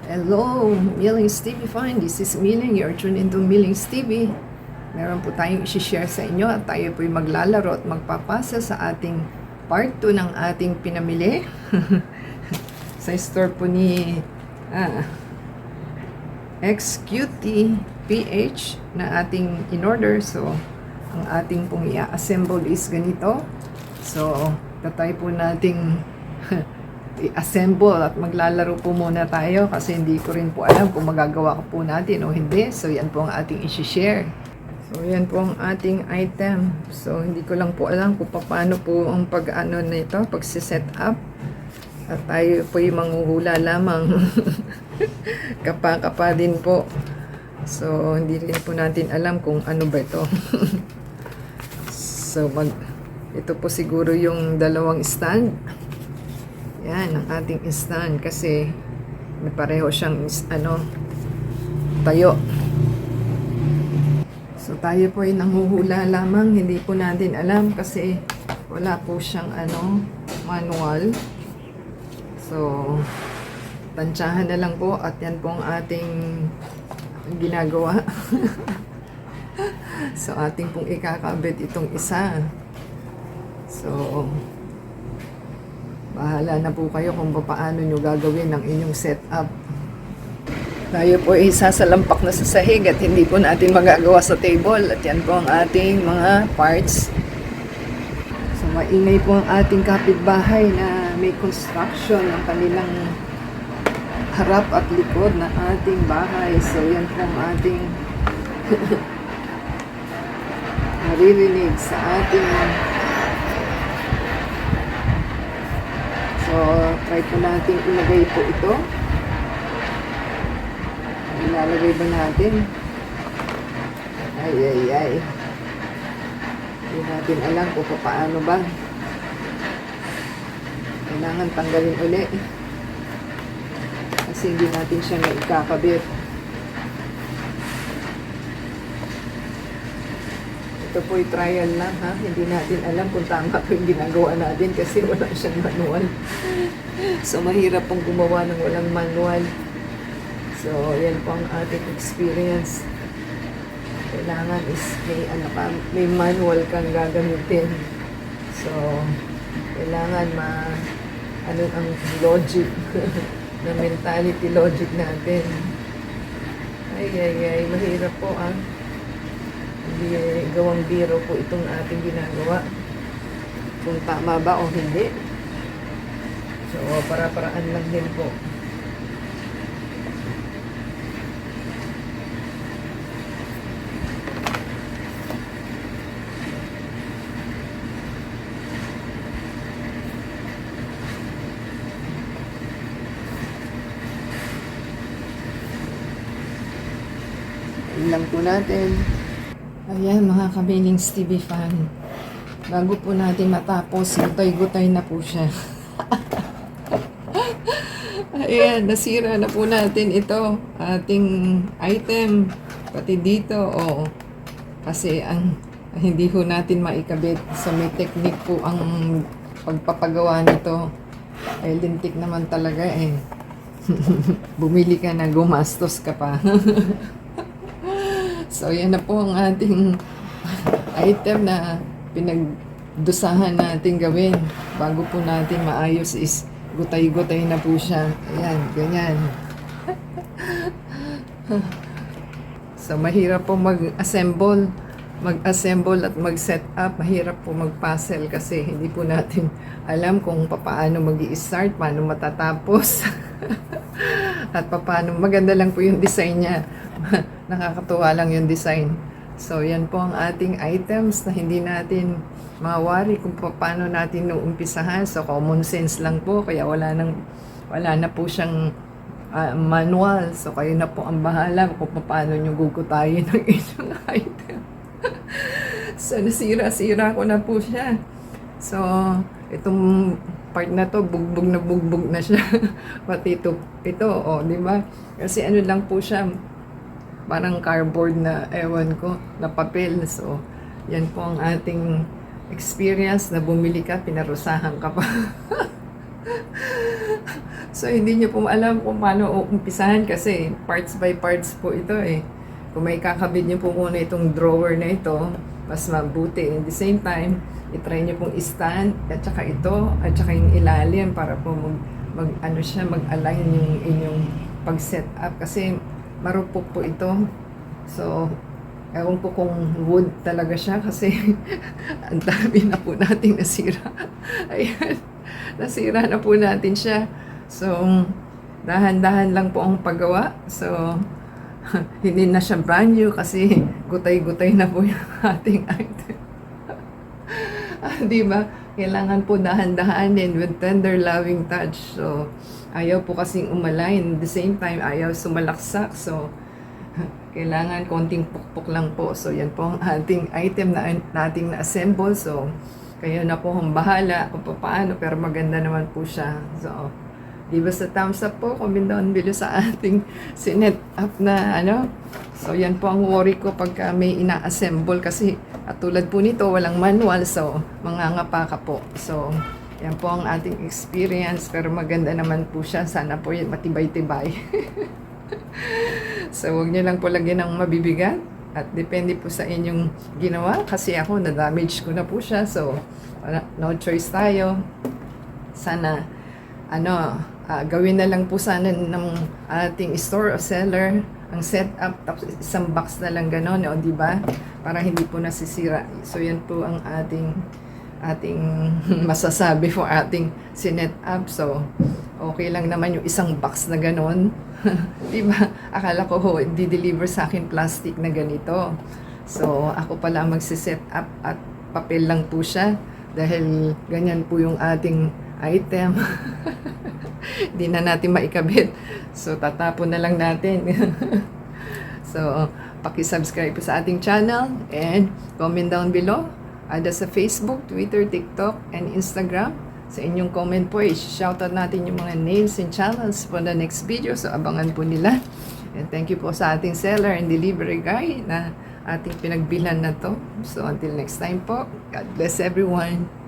Hello, Millings TV fan. This is Milling. You're tuned into Millings TV. Meron po tayong isi-share sa inyo at tayo po'y maglalaro at magpapasa sa ating part 2 ng ating pinamili. Sa store po ni XQT PH na ating in-order. So, ang ating pong i-assemble is ganito. So, tatay po nating i-assemble at maglalaro po muna tayo kasi hindi ko rin po alam kung magagawa ko po natin o hindi. So, yan po ang ating isi-share. So, yan po ang ating item. So, hindi ko lang po alam kung paano po ang pag-ano nito, pag-set up. At tayo po yung manghuhula lamang. Kapa-kapa din po. So, hindi rin po natin alam kung ano ba ito. So, ito po siguro yung dalawang stand. Yan, ang ating stand kasi may pareho siyang tayo. So, tayo po ay nanghuhula lamang. Hindi po natin alam kasi wala po siyang manual. So, tansyahan na lang po at yan po ang ating ginagawa. So, ating pong ikakabit itong isa. So, bahala na po kayo kung paano nyo gagawin ang inyong setup. Tayo po ay sasalampak na sa sahig at hindi po natin magagawa sa table. At yan po ang ating mga parts. So, maingay po ang ating kapitbahay na may construction ng kanilang harap at likod ng ating bahay. So, yan po ang ating naririnig sa ating. So, try po natin ilagay po ito. Ilalagay ba natin? Ay. Hindi natin alam kung paano ba. Kailangan tanggalin uli. Kasi hindi natin siya naikakabit. Ito po'y trial lang ha. Hindi natin alam kung tama po yung ginagawa natin kasi wala siyang manual. So, mahirap pong gumawa ng walang manual. So, yan po ang ating experience. Kailangan is may manual kang gagamitin. So, kailangan ang logic na mentality logic natin. Ay, mahirap po hindi gawang biro po itong ating ginagawa. Kung tama ba o hindi. So, para-paraan lang din po. Lang po natin. Ayan mga ka-Millings TV fan. Bago po natin matapos, gutay-gutay na po siya. Ayan, nasira na po natin ito. Ating item. Pati dito, kasi hindi ho natin maikabit. So may technique po ang pagpapagawa nito. Ay, lintik naman talaga Bumili ka na, gumastos ka pa. So, yan na po ang ating item na pinagdusahan natin gawin. Bago po natin maayos is gutay-gutay na po siya. Ayan, ganyan. So, mahirap po mag-assemble at mag-set up. Mahirap po mag-puzzle kasi hindi po natin alam kung paano mag-i-start, paano matatapos. At paano, maganda lang po yung design niya. Nakakatuwa lang yung design. So, yan po ang ating items na hindi natin mawari kung paano natin umpisahan. So, common sense lang po. Kaya wala na po siyang manual. So, kayo na po ang bahala kung paano nyo gugutayin ng inyong item. So, nasira-sira ko na po siya. So, itong part na to, bugbog na siya. Pati ito, di ba? Kasi ano lang po siya, parang cardboard na, ewan ko, na papel. So, yan po ang ating experience na bumili ka, pinarusahan ka pa. So, hindi nyo po alam kung paano umpisahan kasi parts by parts po ito eh. Kung may kakabit nyo po muna itong drawer na ito, mas mabuti. In the same time, itry nyo pong stand at saka ito at saka yung ilalim para po mag-align yung inyong pag-set up kasi marupok po ito. So, ewan ko kung wood talaga siya kasi ang dami na po nating nasira. Ayan, nasira na po natin siya. So, dahan-dahan lang po ang paggawa. So, hindi na siya brand new kasi gutay-gutay na po yung ating item. Di ba? Kailangan po dahan-dahanin with tender loving touch. So, ayaw po kasing umalign. At the same time, ayaw sumalaksak. So, kailangan konting pukpok lang po. So, yan po ang ating item na nating na-assemble. So, kayo na po ang bahala kung paano. Pero maganda naman po siya. So, di ba sa thumbs up po, comment down below sa ating sinet up na ano. So, yan po ang worry ko pagka may ina-assemble kasi at tulad po nito, walang manual. So, mangangapa ka po. So, yan po ang ating experience. Pero maganda naman po siya. Sana po yan matibay-tibay. So, huwag nyo lang po lagyan ng mabibigat. At depende po sa inyong ginawa. Kasi ako, na-damage ko na po siya. So, no choice tayo. Sana, gawin na lang po sana ng ating store o seller ang setup, tapos isang box na lang gano'n, o di ba? Para hindi po nasisira. So, yan po ang ating masasabi for ating sinet up. So, okay lang naman yung isang box na gano'n. Di ba? Akala ko di-deliver sa akin plastic na ganito. So, ako pala magsiset up at papel lang po siya dahil ganyan po yung ating item. Di na natin maikabit. So, tatapon na lang natin. So, paki-subscribe po sa ating channel and comment down below. Ada sa Facebook, Twitter, TikTok, and Instagram. Sa inyong comment po, i-shoutout natin yung mga names and channels for the next video. So, abangan po nila. And thank you po sa ating seller and delivery guy na ating pinagbilan na to. So, until next time po, God bless everyone.